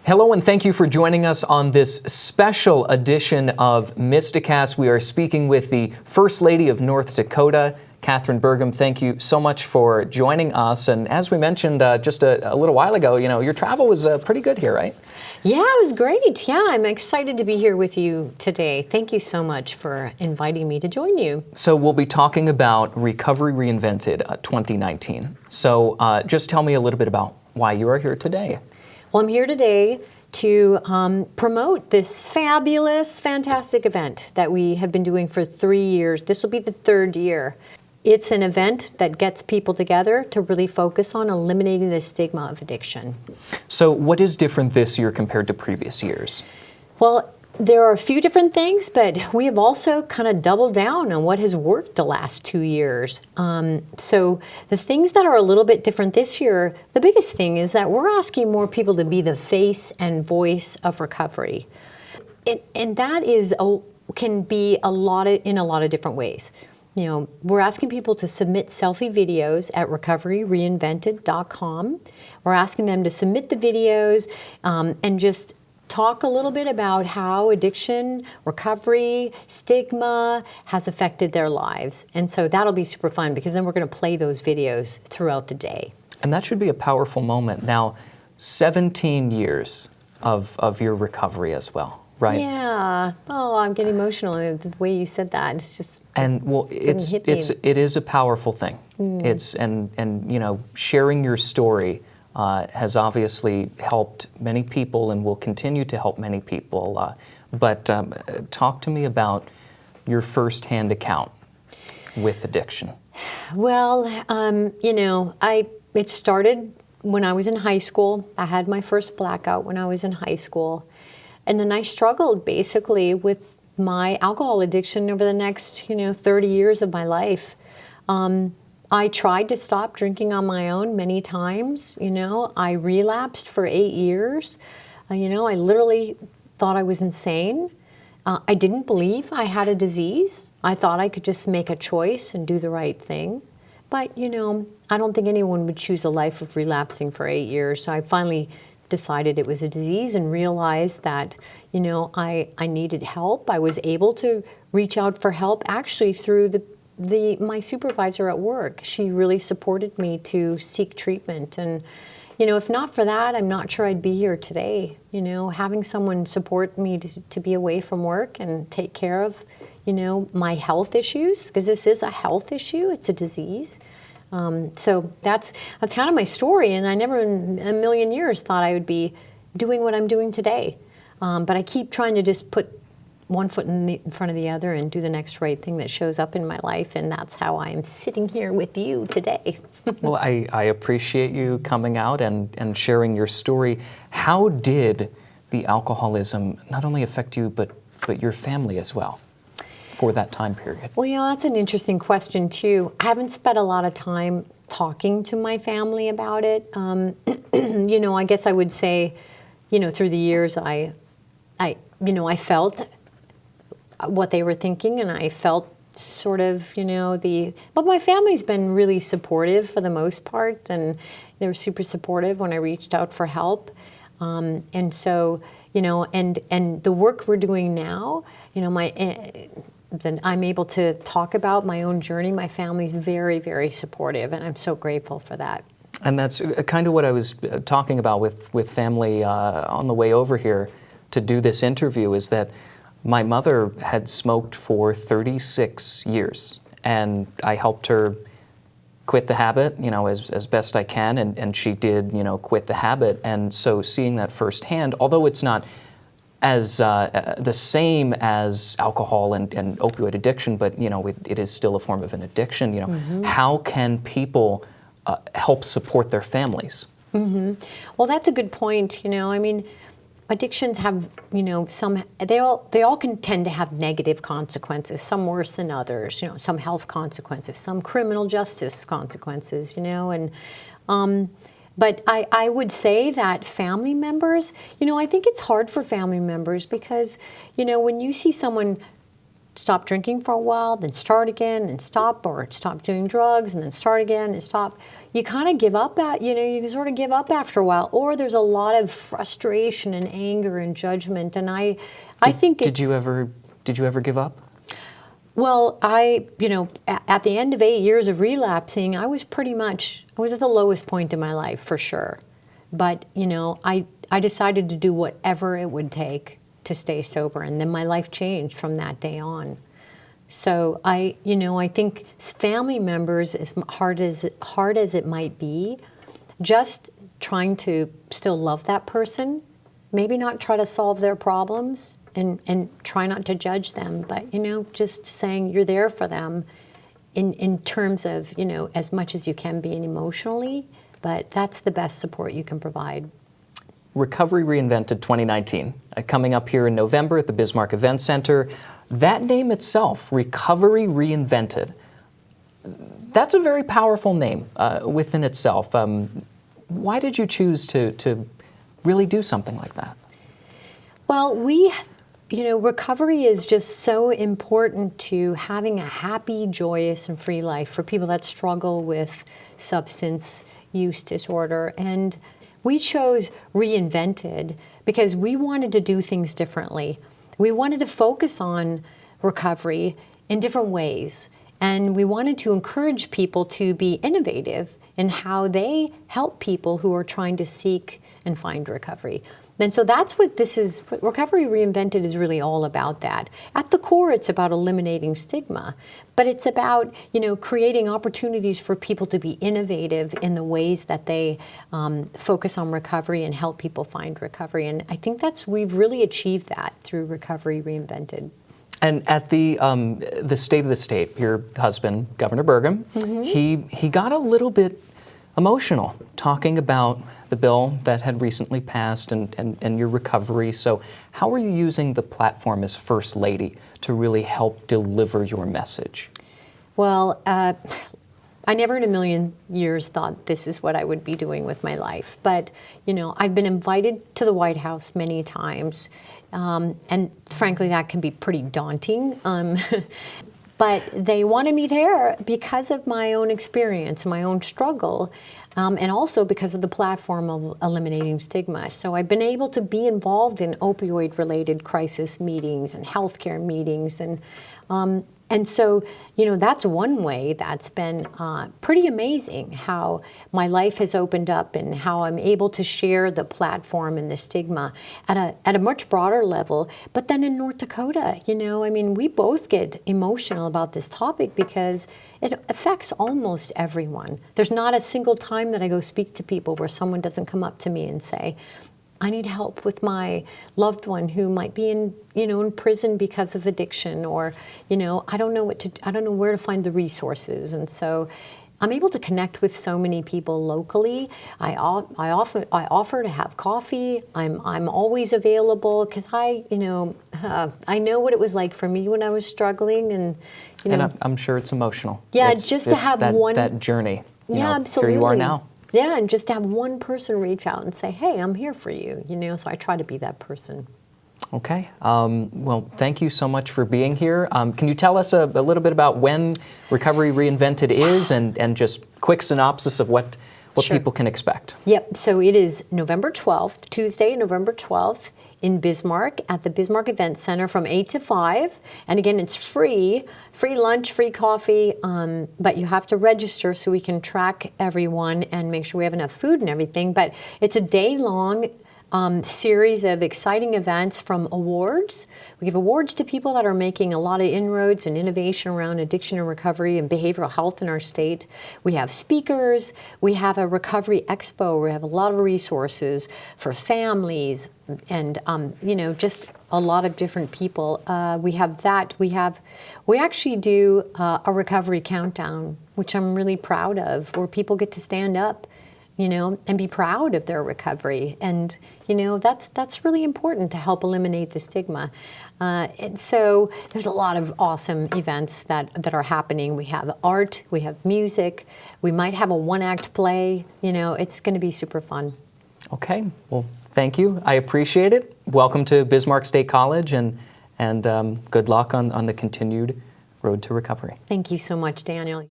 Hello and thank you for joining us on this special edition of Mysticast. We are speaking with the First Lady of North Dakota, Kathryn Burgum. Thank you so much for joining us. And as we mentioned just a little while ago, your travel was pretty good here, right? Yeah, it was great. Yeah, I'm excited to be here with you today. Thank you so much for inviting me to join you. So we'll be talking about Recovery Reinvented 2019. So just tell me a little bit about why you are here today. Well, I'm here today to promote this fabulous, fantastic event that we have been doing for 3 years. This will be the third year. It's an event that gets people together to really focus on eliminating the stigma of addiction. So what is different this year compared to previous years? Well, there are a few different things, but we have also kind of doubled down on what has worked the last 2 years. So the things that are a little bit different this year, the biggest thing is that we're asking more people to be the face and voice of recovery. And that can be in a lot of different ways. We're asking people to submit selfie videos at recoveryreinvented.com. We're asking them to submit the videos and just talk a little bit about how addiction, recovery, stigma has affected their lives. And so that'll be super fun because then we're going to play those videos throughout the day. And that should be a powerful moment. Now, 17 years of your recovery as well, right? Yeah. Oh, I'm getting emotional the way you said that. It's just it is a powerful thing. It's and sharing your story has obviously helped many people and will continue to help many people. But talk to me about your firsthand account with addiction. Well, it started when I was in high school. I had my first blackout when I was in high school. And then I struggled basically with my alcohol addiction over the next, 30 years of my life. I tried to stop drinking on my own many times. I relapsed for 8 years. I literally thought I was insane. I didn't believe I had a disease. I thought I could just make a choice and do the right thing. But, I don't think anyone would choose a life of relapsing for 8 years. So I finally decided it was a disease and realized that, I needed help. I was able to reach out for help actually through my supervisor at work. She really supported me to seek treatment. And, if not for that, I'm not sure I'd be here today. Having someone support me to be away from work and take care of, my health issues, because this is a health issue, it's a disease. So that's kind of my story. And I never in a million years thought I would be doing what I'm doing today. But I keep trying to just put one foot in front of the other and do the next right thing that shows up in my life, and that's how I am sitting here with you today. Well, I appreciate you coming out and sharing your story. How did the alcoholism not only affect you, but your family as well for that time period? Well, that's an interesting question too. I haven't spent a lot of time talking to my family about it. I guess I would say, through the years, I felt what they were thinking, and I felt sort of, but my family's been really supportive for the most part, and they were super supportive when I reached out for help. And so, and the work we're doing now, then I'm able to talk about my own journey. My family's very, very supportive, and I'm so grateful for that. And that's kind of what I was talking about with family on the way over here to do this interview, is that my mother had smoked for 36 years, and I helped her quit the habit, as best I can, and she did, quit the habit. And so seeing that firsthand, although it's not as the same as alcohol and opioid addiction, but it is still a form of an addiction. How can people help support their families? Mm-hmm. Well, that's a good point. Addictions have, they all can tend to have negative consequences, some worse than others, some health consequences, some criminal justice consequences, but I would say that family members, I think it's hard for family members because, when you see someone stop drinking for a while, then start again and stop, or stop doing drugs and then start again and stop. You kind of give up you sort of give up after a while, or there's a lot of frustration and anger and judgment. And I think did you ever give up? Well, at the end of 8 years of relapsing, I was at the lowest point in my life for sure. But, I decided to do whatever it would take to stay sober, and then my life changed from that day on. So I think family members, as hard as it might be, just trying to still love that person, maybe not try to solve their problems, and try not to judge them, but just saying you're there for them in terms of as much as you can be emotionally, but that's the best support you can provide. Recovery Reinvented 2019, coming up here in November at the Bismarck Event Center. That name itself, Recovery Reinvented, that's a very powerful name within itself. Why did you choose to really do something like that? Well, recovery is just so important to having a happy, joyous, and free life for people that struggle with substance use disorder. And we chose Reinvented because we wanted to do things differently. We wanted to focus on recovery in different ways. And we wanted to encourage people to be innovative in how they help people who are trying to seek and find recovery. And so that's what Recovery Reinvented is really all about that. At the core, it's about eliminating stigma, but it's about, creating opportunities for people to be innovative in the ways that they focus on recovery and help people find recovery. And I think we've really achieved that through Recovery Reinvented. And at the State of the State, your husband, Governor Burgum, he got a little bit emotional talking about the bill that had recently passed and your recovery. So how are you using the platform as First Lady to really help deliver your message? Well, I never in a million years thought this is what I would be doing with my life. But, I've been invited to the White House many times. And frankly, that can be pretty daunting. But they wanted me there because of my own experience, my own struggle, and also because of the platform of eliminating stigma. So I've been able to be involved in opioid-related crisis meetings and healthcare meetings, and so, that's one way that's been pretty amazing how my life has opened up and how I'm able to share the platform and the stigma at a much broader level. But then in North Dakota, we both get emotional about this topic because it affects almost everyone. There's not a single time that I go speak to people where someone doesn't come up to me and say, I need help with my loved one who might be in prison because of addiction, or, I don't know where to find the resources. And so I'm able to connect with so many people locally. I offer to have coffee. I'm always available because I know what it was like for me when I was struggling, and I'm sure it's emotional. Yeah, just to have that journey. Yeah, absolutely. Here you are now. Yeah, and just to have one person reach out and say, hey, I'm here for you, so I try to be that person. Okay. Well, thank you so much for being here. Can you tell us a little bit about when Recovery Reinvented is and just quick synopsis of what Sure. people can expect? Yep. So it is November 12th, Tuesday, November 12th, in Bismarck at the Bismarck Event Center from 8 to 5. And again, it's free lunch, free coffee, but you have to register so we can track everyone and make sure we have enough food and everything. But it's a day-long series of exciting events, from awards. We give awards to people that are making a lot of inroads and innovation around addiction and recovery and behavioral health in our state. We have speakers. We have a recovery expo. We have a lot of resources for families and, just a lot of different people. We have that. We actually do a recovery countdown, which I'm really proud of, where people get to stand up and be proud of their recovery. And, that's really important to help eliminate the stigma. And so there's a lot of awesome events that are happening. We have art, we have music, we might have a one-act play. It's going to be super fun. Okay. Well, thank you. I appreciate it. Welcome to Bismarck State College, and And good luck on the continued road to recovery. Thank you so much, Daniel.